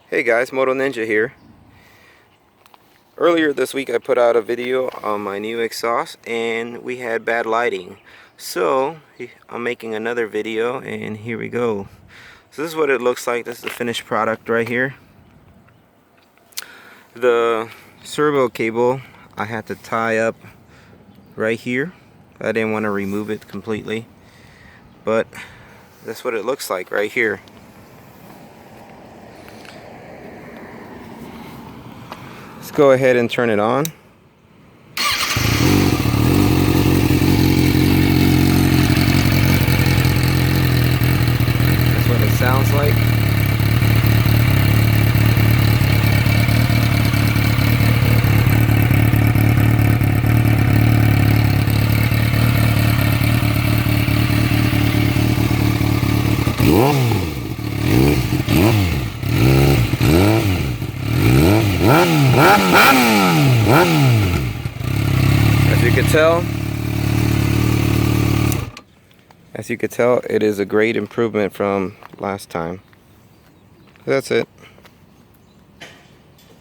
Hey guys, MotoNinja here. Earlier this week I put out a video on my new exhaust and we had bad lighting. So I'm making another video and here we go. So this is what it looks like. This is the finished product right here. The servo cable I had to tie up right here. I didn't want to remove it completely. But that's what it looks like right here. Let's go ahead and turn it on. That's what it sounds like. As you can tell, it is a great improvement from last time. That's it.